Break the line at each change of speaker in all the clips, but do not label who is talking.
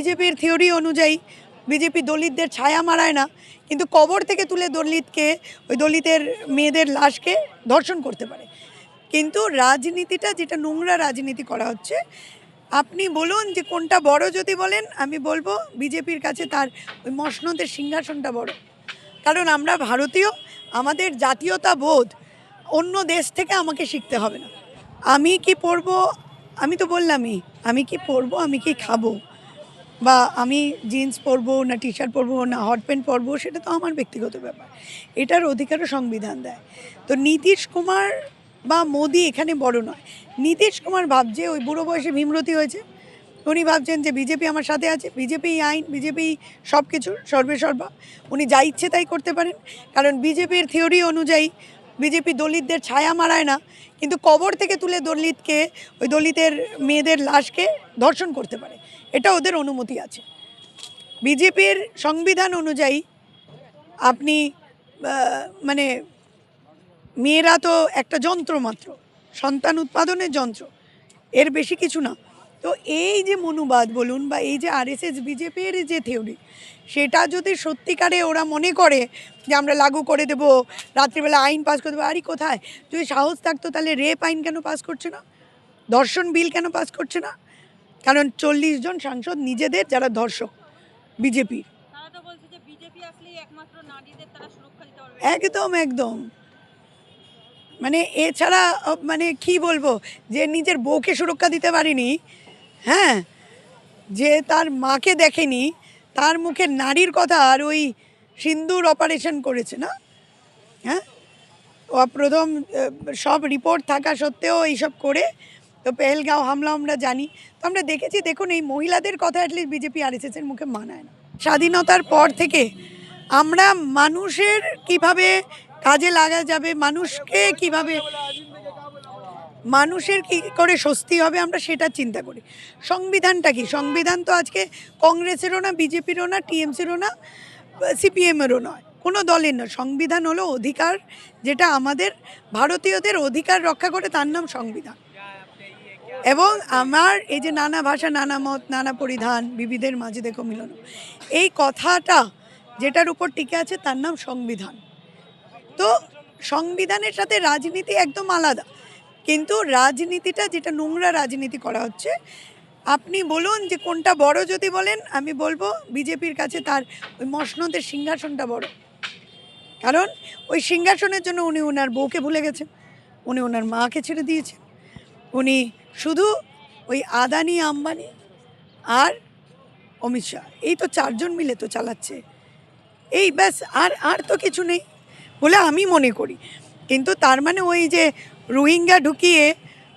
বিজেপির থিওরি অনুযায়ী বিজেপি দলিতদের ছায়া মারায় না, কিন্তু কবর থেকে তুলে দলিতকে, ওই দলিতের মেয়েদের লাশকে ধর্ষণ করতে পারে। কিন্তু রাজনীতিটা যেটা নোংরা রাজনীতি করা হচ্ছে, আপনি বলুন যে কোনটা বড়, যদি বলেন আমি বলবো বিজেপির কাছে তার ওই মসনদের সিংহাসনটা বড়। কারণ আমরা ভারতীয়, আমাদের জাতীয়তা বোধ অন্য দেশ থেকে আমাকে শিখতে হবে না। আমি কি পরবো, আমি তো বললামই, আমি কি পরবো, আমি কি খাবো, বা আমি জিন্স পরবো না টি শার্ট পরবো না হট প্যান্ট পরবো, সেটা তো আমার ব্যক্তিগত ব্যাপার, এটার অধিকারও সংবিধান দেয়। তো নীতিশ কুমার বা মোদি এখানে বড় নয়। নীতিশ কুমার ভাবছে, ওই বুড়ো বয়সে ভীমরতি হয়েছে, উনি ভাবছেন যে বিজেপি আমার সাথে আছে, বিজেপি আইন, বিজেপি সব কিছু সর্বেসর্বা, উনি যা ইচ্ছে তাই করতে পারেন। কারণ বিজেপির থিওরি অনুযায়ী বিজেপি দলিতদের ছায়া মারায় না, কিন্তু কবর থেকে তুলে দলিতকে, ওই দলিতের মেয়েদের লাশকে ধর্ষণ করতে পারে, এটা ওদের অনুমতি আছে। বিজেপির সংবিধান অনুযায়ী আপনি মানে মেয়েরা তো একটা যন্ত্র মাত্র, সন্তান উৎপাদনের যন্ত্র, এর বেশি কিছু না। তো এই যে মনুবাদ বলুন বা এই যে আরএসএস বিজেপির যে থিওরি, সেটা যদি সত্যিকারে ওরা মনে করে যে আমরা লাগু করে দেব, রাত্রিবেলা আইন পাস করে দেবো, আরে কোথায়, যদি সাহস থাকতো তাহলে রেপ আইন কেন পাস করছে না, ধর্ষণ বিল কেন পাস করছে না? কারণ 40 জন সাংসদ নিজেদের যারা ধর্ষক বিজেপির, একদম একদম মানে এছাড়া মানে কি বলবো, যে নিজের বউকে সুরক্ষা দিতে পারিনি, হ্যাঁ, যে তার মাকে দেখেনি, তার মুখে নারীর কথা, আর ওই সিন্দুর অপারেশন করেছে না, হ্যাঁ, ও প্রথম সব রিপোর্ট থাকা সত্ত্বেও এইসব করে, তো পেহেলগাঁও হামলা আমরা জানি, তো আমরা দেখেছি। দেখুন, এই মহিলাদের কথা অ্যাটলিস্ট বিজেপি আরএসএসের মুখে মানায় না। স্বাধীনতার পর থেকে আমরা মানুষের কিভাবে কাজে লাগা যাবে, মানুষকে কিভাবে, মানুষের কি করে স্বস্তি হবে, আমরা সেটা চিন্তা করি। সংবিধানটা কি? সংবিধান তো আজকে কংগ্রেসেরও না, বিজেপিরও না, টিএমসিরও না, সিপিএমেরও নয়, কোনো দলের নয়। সংবিধান হলো অধিকার, যেটা আমাদের ভারতীয়দের অধিকার রক্ষা করে, তার নাম সংবিধান। এবং আমার এই যে নানা ভাষা, নানা মত, নানা পরিধান, বিবিধের মাঝে দেখো মিলন, এই কথাটা যেটার উপর টিকে আছে তার নাম সংবিধান। তো সংবিধানের সাথে রাজনীতি একদম আলাদা। কিন্তু রাজনীতিটা যেটা নোংরা রাজনীতি করা হচ্ছে, আপনি বলুন যে কোনটা বড়, যদি বলেন আমি বলবো বিজেপির কাছে তার ওই মসনদের সিংহাসনটা বড়। কারণ ওই সিংহাসনের জন্য উনি ওনার বউকে ভুলে গেছেন, উনি ওনার মাকে ছেড়ে দিয়েছেন, উনি শুধু ওই আদানি, আম্বানি আর অমিত শাহ, এই তো 4 জন মিলে তো চালাচ্ছে, এই ব্যাস, আর তো কিছু নেই বলে আমি মনে করি। কিন্তু তার মানে ওই যে রোহিঙ্গা ঢুকিয়ে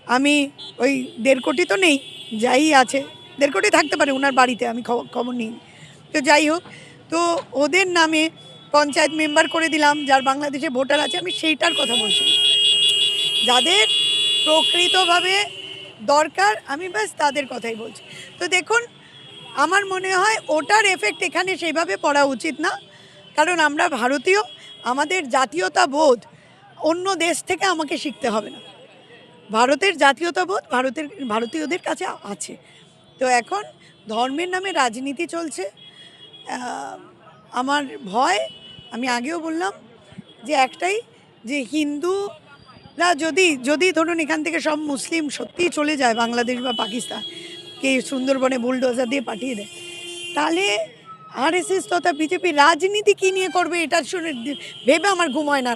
আমি ওই 1.5 কোটি তো নেই, যাই আছে 1.5 কোটি থাকতে পারে ওনার বাড়িতে, আমি খবর নিই। তো যাই হোক, তো ওদের নামে পঞ্চায়েত মেম্বার করে দিলাম, যার বাংলাদেশে ভোটার আছে, আমি সেইটার কথা বলছি, যাদের প্রকৃতভাবে দরকার, আমি ব্যাস তাদের কথাই বলছি। তো দেখুন, আমার মনে হয় ওটার এফেক্ট এখানে সেইভাবে পড়া উচিত না। কারণ আমরা ভারতীয়, আমাদের জাতীয়তা বোধ অন্য দেশ থেকে আমাকে শিখতে হবে না। ভারতের জাতীয়তা বোধ ভারতীয়দের কাছে আছে। তো এখন ধর্মের নামে রাজনীতি চলছে। আমার ভয়, আমি আগেও বললাম যে একটাই, যে হিন্দুরা যদি ধরুন এখান থেকে সব মুসলিম সত্যিই চলে যায় বাংলাদেশ বা পাকিস্তান, কে সুন্দরবনে বুলডোজার দিয়ে পাঠিয়ে দেয়, তাহলে আরএসএস তথা বিজেপি রাজনীতি কী নিয়ে করবে, এটা শুনে ভেবে আমার ঘুম হয় না।